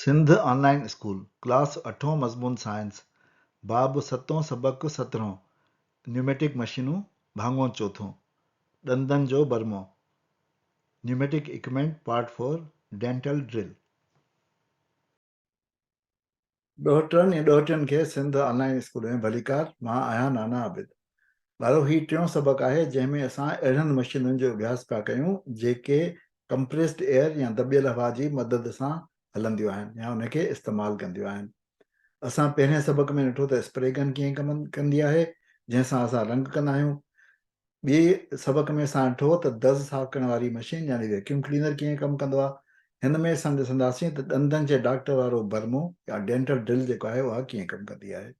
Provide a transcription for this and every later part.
Sindh online school class 8 मज़मून science बाब 7 सबक 17 न्यूमेटिक मशीनूं भाङो चौथों ॾंदनि जो बरमो pneumatic equipment part 4 dental drill. ॾोहटनि ऐं ॾोहटियुनि खे सिंध ऑनलाइन स्कूल में भलीकार। मां आहियां नाना आबिद। ॿारो ही टियों सबक़ु आहे जंहिंमें असां अहिड़नि मशीनुनि जो अभ्यास पिया कयूं जेके कंप्रेस्ड एयर या दॿियल हवा जी मदद सां हलंदियूं आहिनि या उनखे इस्तेमालु कंदियूं आहिनि। असां पहिरें सबक़ में ॾिठो त स्प्रे गन कीअं कमु कंदी आहे जंहिंसां असां रंग कंदा आहियूं। ॿिए सबक़ में असां ॾिठो त दज़ साफ़ करण वारी मशीन यानी वैक्यूम क्लीनर कीअं कमु कंदो आहे। हिन में असां ॾिसंदासीं त ॾंदनि जे डॉक्टर वारो बर्मो या डेंटल ड्रिल जेको आहे उहा कीअं कमु कंदी आहे।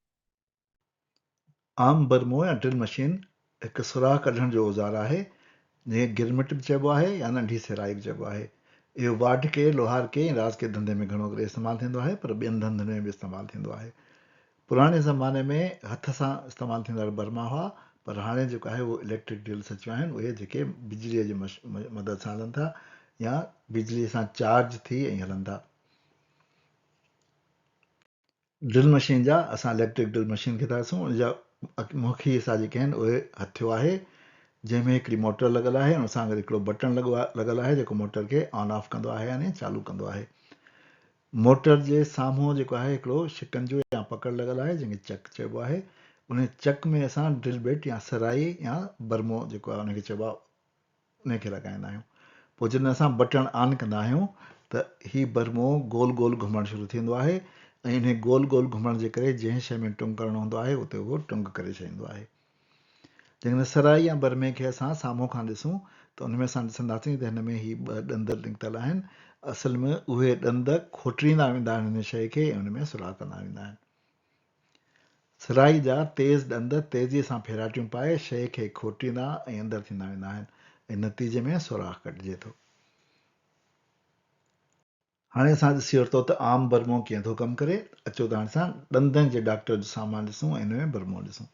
आम बर्मो या ड्रिल मशीन हिकु सुराख कढण जो औज़ार आहे जंहिंखे गिरमिट बि चइबो आहे या नंढी सिराई बि चइबो आहे। इहो वाढ के लोहार के ऐं राज के धंधे में घणो करे इस्तेमालु थींदो आहे पर ॿियनि धंधनि में बि इस्तेमालु थींदो आहे। पुराणे ज़माने में हथ सां इस्तेमालु थींदड़ बर्मा हुआ पर हाणे जेको आहे उहो इलेक्ट्रिक ड्रिल्स अची विया आहिनि उहे जेके बिजलीअ जी मदद सां हलनि था या बिजलीअ सां चार्ज थी ऐं हलनि था। ड्रिल मशीन जा असां इलेक्ट्रिक ड्रिल मशीन खे था ॾिसूं उनजा मुख्य हिसा जेके आहिनि उहे हथियो आहे जंहिंमें हिकिड़ी मोटर लॻल आहे उन सां गॾु हिकिड़ो बटन लॻल आहे जेको मोटर खे ऑन ऑफ कंदो आहे यानी चालू कंदो आहे। मोटर जे साम्हूं जेको आहे हिकिड़ो शिकंजो या पकड़ लॻल आहे जंहिंखे चक चइबो आहे। उन चक में असां ड्रिल बिट या सराई या बर्मो जेको आहे उनखे चइबो आहे उनखे लॻाईंदा आहियूं। पोइ जॾहिं असां बटण ऑन कंदा आहियूं त हीउ बर्मो गोल गोल घुमणु शुरू थींदो आहे ऐं इन गोल गोल घुमण जे करे जंहिं शइ में टुंग करणो हूंदो आहे उते उहो टुंग करे छॾींदो आहे। जेकॾहिं सराई या बर्मे खे असां साम्हूं खां ॾिसूं त उन में असां ॾिसंदासीं त हिन में ही ॿ ॾंद निकितल आहिनि। असल में उहे ॾंद खोटींदा वेंदा आहिनि हिन शइ खे ऐं उन में सुराख कंदा वेंदा आहिनि। सराई जा तेज़ ॾंद तेज़ीअ सां फेराटियूं पाए शइ खे खोटींदा ऐं अंदरि थींदा वेंदा आहिनि ऐं नतीजे में सुराख कटिजे थो। हाणे असां ॾिसी वरितो त आम बर्मो कीअं थो कमु करे। अचो त हाणे असां ॾंदनि जे डॉक्टर जो सामान ॾिसूं ऐं हिन में बर्मो ॾिसूं।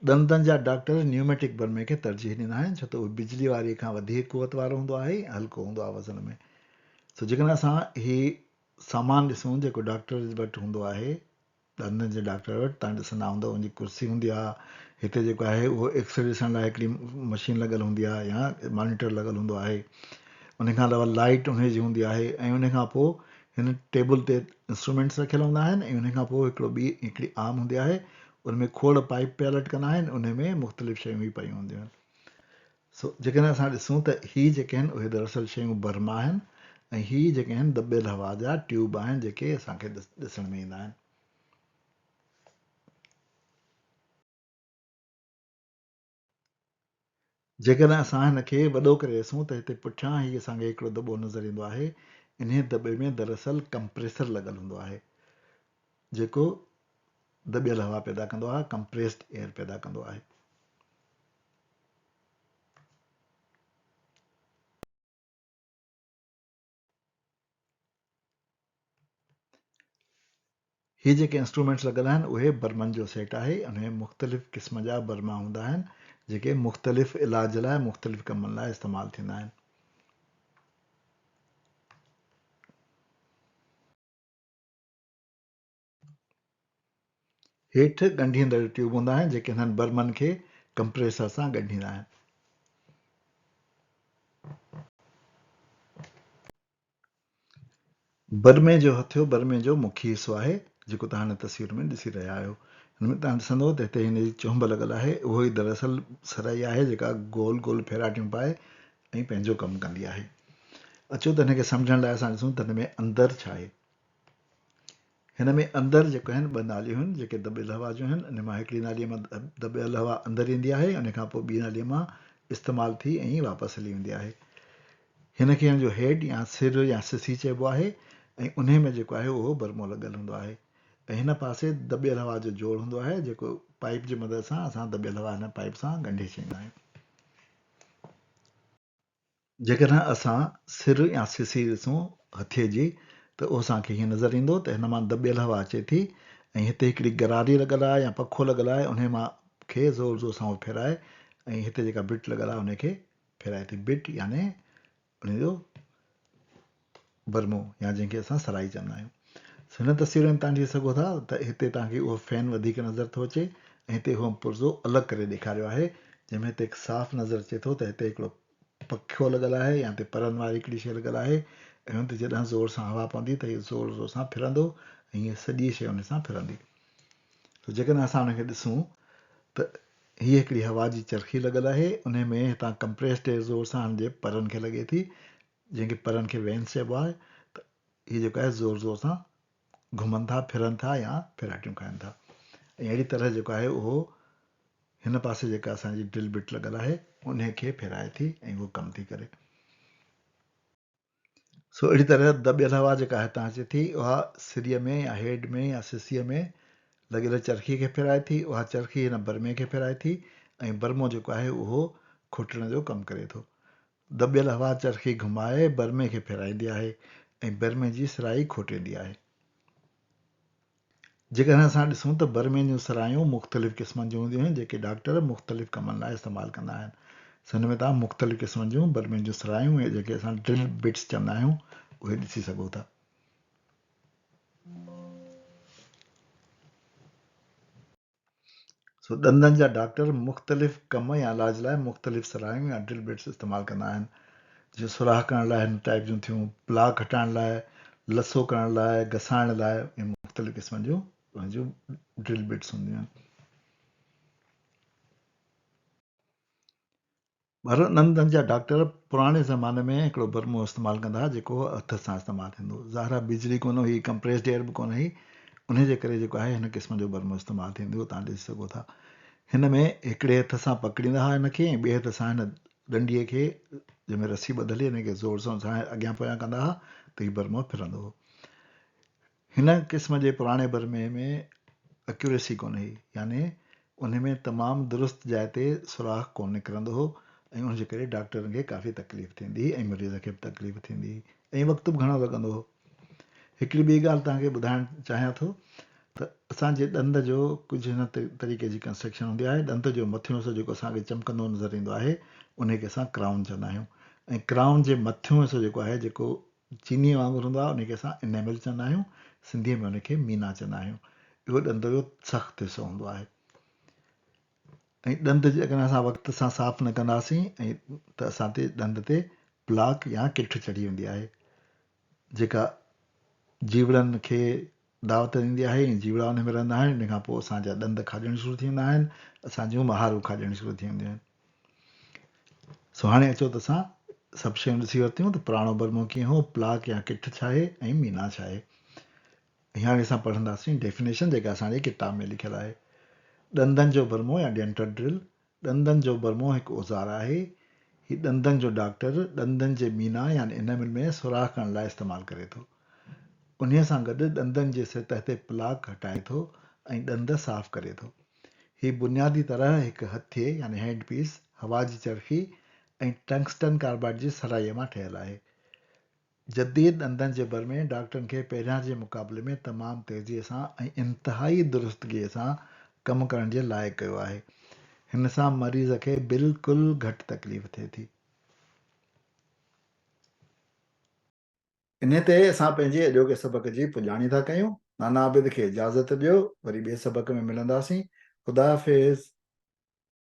ॾंदनि जा डॉक्टर न्यूमेटिक बर्मे खे तरजीह ॾींदा आहिनि छो त उहो बिजली वारी खां वधीक कुवत वारो हूंदो आहे ऐं हल्को हूंदो आहे वज़न में। सो जेकॾहिं असां हीउ सामान ॾिसूं जेको डॉक्टर वटि हूंदो आहे ॾंदनि जे डॉक्टर वटि तव्हां ॾिसंदा हूंदव उनजी कुर्सी हूंदी आहे। हिते जेको आहे उहो एक्सरे ॾिसण लाइ हिकिड़ी मशीन लॻल हूंदी आहे या मॉनिटर लॻल हूंदो आहे। उनखां अलावा लाइट उनजी हूंदी आहे ऐं उनखां पोइ हिन टेबल ते इंस्ट्रूमेंट्स रखियल हूंदा आहिनि ऐं उनखां पोइ हिकिड़ी आर्म हूंदी आहे उनमें खोड़ पाइप पिया लटकंदा आहिनि उन में मुख़्तलिफ़ शयूं बि पयूं हूंदियूं आहिनि। सो जेकॾहिं असां ॾिसूं त हीअ जेके आहिनि उहे दरअसल शयूं बर्मा आहिनि ऐं हीअ जेके आहिनि दॿियल हवा जा ट्यूब आहिनि जेके असांखे ॾिसण में ईंदा आहिनि। जेकॾहिं असां हिनखे वॾो करे ॾिसूं त हिते पुठियां ई असांखे हिकिड़ो दॿो नज़र ईंदो आहे। इन दॿे में दरअसल कंप्रेसर लॻल हूंदो आहे जेको दॿियल हवा पैदा कंदो आहे कंप्रेस्ड एयर पैदा कंदो आहे। हीअ जेके इंस्ट्रूमेंट्स लॻल आहिनि उहे बर्मन जो सेट आहे। उनमें मुख़्तलिफ़ क़िस्म जा बर्मा हूंदा आहिनि जेके मुख़्तलिफ़ इलाज लाइ मुख़्तलिफ़ कमनि लाइ इस्तेमालु थींदा आहिनि। हेठि ॻंढींदड़ ट्यूब हूंदा आहिनि जेके हिननि बर्मन खे कंप्रेसर सां ॻंढींदा आहिनि। बर्मे जो हथियो बर्मे जो मुख्य हिसो आहे जेको तव्हां हिन तस्वीर में ॾिसी रहिया आहियो। हिन में तव्हां ॾिसंदव त हिते हिन जी चुंभ लॻल आहे उहो ई दरअसल सराई आहे जेका गोल गोल फेराटियूं पाए ऐं पंहिंजो कमु कंदी आहे। अचो त हिनखे सम्झण लाइ असां ॾिसूं त हिन में अंदरि छा आहे। हिन में अंदरि जेके आहिनि ॿ नालियूं आहिनि जेके दॿियल हवा जूं आहिनि। इन मां हिकिड़ी नालीअ मां दॿियल हवा अंदरि ईंदी आहे उन खां पोइ ॿी नालीअ मां इस्तेमालु थी ऐं वापसि हली वेंदी आहे। हिनखे हिन जो हेड या सिर या सिसी चइबो आहे ऐं उन में जेको आहे उहो बर्मो लॻल हूंदो आहे ऐं हिन पासे दॿियल हवा जो जोड़ हूंदो आहे जेको पाइप जी मदद सां असां दॿियल हवा हिन पाइप सां ॻंढे छॾींदा आहियूं। जेकॾहिं असां सिर या सिसी ॾिसूं हथीअ जी त उहो असांखे हीअं नज़र ईंदो त हिन मां दॿियल हवा अचे थी ऐं हिते हिकिड़ी गरारी लॻल आहे या पखो लॻल आहे उन मां खे ज़ोर ज़ोर सां फेराए ऐं हिते जेका बिट लॻल आहे उनखे फेराए थी। बिट याने उनजो बर्मो या जंहिंखे असां सराई चवंदा आहियूं। हिन तस्वीर में तव्हां ॾिसी सघो था त हिते तव्हांखे उहो फैन वधीक नज़र थो अचे ऐं हिते उहो पुर्ज़ो अलॻि करे ॾेखारियो आहे, जंहिंमें हिते हिकु साफ़ु नज़र अचे थो त हिते हिकिड़ो पखियो लॻल आहे या हिते परनि वारी हिकिड़ी शइ लॻल आहे ऐं हुन ते जॾहिं ज़ोर सां हवा पवंदी त इहो ज़ोर ज़ोर सां फिरंदो ऐं हीअ सॼी शइ हुन सां फिरंदी। त जेकॾहिं असां हुनखे ॾिसूं त हीअ हिकिड़ी हवा जी चरखी लॻल आहे, उन में हितां कंप्रेस्ड एयर ज़ोर सां हुनजे परनि खे लॻे थी, जंहिंखे परनि खे वेंस चइबो आहे। त हीअ जेको आहे ज़ोर ज़ोर सां घुमनि था, फिरनि था या फिराटियूं खाइनि था। ऐं अहिड़ी तरह जेको आहे उहो हिन पासे जेका असांजी ड्रिल बिट लॻल आहे उन खे फेराए थी ऐं उहो कमु थी करे। सो अहिड़ी तरह दॿियल हवा जेका हितां अचे थी उहा सिरीअ में या हेड में या सिसीअ में लॻियल चरखी खे फेराए थी, उहा चरखी हिन बर्मे खे फेराए थी ऐं बर्मो जेको आहे उहो खुटण जो कमु करे थो। दॿियल हवा चरखी घुमाए बर्मे खे फेराईंदी आहे ऐं बर्मे जी सराई खोटींदी आहे। जेकॾहिं असां ॾिसूं त बर्मे जूं सरायूं मुख़्तलिफ़ क़िस्मनि जूं हूंदियूं आहिनि, जेके डॉक्टर मुख़्तलिफ़ कमनि लाइ इस्तेमालु कंदा आहिनि। हिन में तव्हां मुख़्तलिफ़ क़िस्मनि जूं बर्मे जूं सरायूं ऐं जेके असां ड्रिल बिट्स चवंदा आहियूं उहे ॾिसी सघो था। सो ॾंदनि जा डॉक्टर मुख़्तलिफ़ कम या इलाज लाइ मुख़्तलिफ़ सरायूं या ड्रिल बिट्स इस्तेमालु कंदा आहिनि। जीअं सुराख करण लाइ हिन टाइप जूं थियूं, प्लाक हटाइण लाइ, लसो करण लाइ, घसाइण लाइ, ऐं मुख़्तलिफ़ क़िस्मनि जूं पंहिंजूं ड्रिल बिट्स हूंदियूं आहिनि। पर ॾंदनि जा डॉक्टर पुराणे ज़माने में हिकिड़ो बर्मो इस्तेमालु कंदा हुआ जेको हथ सां इस्तेमालु थींदो हो। ज़ाहिर आहे बिजली कोन हुई, कंप्रेस्ड एयर बि कोन हुई, उन जे करे जेको आहे हिन क़िस्म जो बर्मो इस्तेमालु थींदो हो, तव्हां ॾिसी सघो था। हिन में हिकिड़े हथ सां पकड़ींदा हुआ हिनखे ऐं ॿिए हथ सां हिन डंडीअ खे जंहिंमें रसी ॿधल हिन खे ज़ोर सां अॻियां पोयां कंदा हुआ त हीउ बर्मो फिरंदो हो। हिन क़िस्म जे पुराणे बर्मे में एक्यूरेसी कोन हुई, यानी उन में तमामु दुरुस्त जाइ ते सुराख कोन निकिरंदो हो ऐं उनजे करे डॉक्टरनि खे काफ़ी तकलीफ़ थींदी ऐं मरीज़ खे बि तकलीफ़ थींदी ऐं वक़्तु बि घणो लॻंदो हो। हिकिड़ी ॿी ॻाल्हि तव्हांखे ॿुधाइणु चाहियां थो त असांजे ॾंद जो कुझु हिन तरीक़े जी कंस्ट्रक्शन हूंदी आहे। ॾंद जो मथियों हिसो जेको असांखे चमकंदो नज़र ईंदो आहे उनखे असां क्राउन चवंदा आहियूं ऐं क्राउन जे मथियों हिसो जेको आहे जेको चीनी वांगुरु हूंदो आहे उनखे असां इनेमल चवंदा आहियूं, सिंधीअ में उनखे मीना चवंदा आहियूं। इहो ॾंद जो सख़्तु हिसो हूंदो आहे ऐं ॾंद जेकॾहिं असां वक़्त सां साफ़ु न कंदासीं ऐं त असां ते ॾंद ते प्लाक या किठ चढ़ी वेंदी आहे, जेका जीवड़नि खे दावत ॾींदी आहे ऐं जीवड़ा उन में रहंदा आहिनि। इन खां पोइ असांजा ॾंद खाॼणु शुरू थी वेंदा आहिनि, असां जूं महारूं खाॼणु शुरू थी वेंदियूं आहिनि। सो हाणे अचो त असां सभु शयूं ॾिसी वरितियूं त पुराणो बर्मो कीअं हो, प्लाक या किठ छा आहे ऐं मीना छा आहे। हाणे असां पढ़ंदासीं डेफिनेशन जेका असांजे किताब में लिखियलु आहे। ॾंदनि जो बर्मो या डेंटल ड्रिल। ॾंदनि जो बर्मो हिकु औज़ार आहे। हीउ ॾंदनि जो डॉक्टर ॾंदनि जे मीना यानी इनेमल में सुराख करण लाइ इस्तेमालु करे थो। उन सां गॾु ॾंदनि जे सतह ते प्लाक हटाए थो ऐं ॾंद साफ़ु करे थो। हीउ बुनियादी तरह हिकु हथे यानी हैंड पीस, हवा जी चरखी ऐं टंगस्टन कार्बाइड जी सराईअ मां ठहियलु आहे। जदीद ॾंदनि जे बर्मे डॉक्टरनि खे पहिरियां जे मुक़ाबले में तमामु तेज़ीअ सां ऐं इंतिहाई दुरुस्तगीअ सां कमु करण जे लाइक़ु कयो आहे। हिन सां मरीज़ खे बिल्कुलु घटि तकलीफ़ थिए थी। इन ते असां पंहिंजे अॼोके सबक़ जी पुॼाणी था कयूं। नाना आबिद खे इजाज़त ॾियो, वरी ॿिए सबक़ में मिलंदासीं। ख़ुदा हाफ़िज़।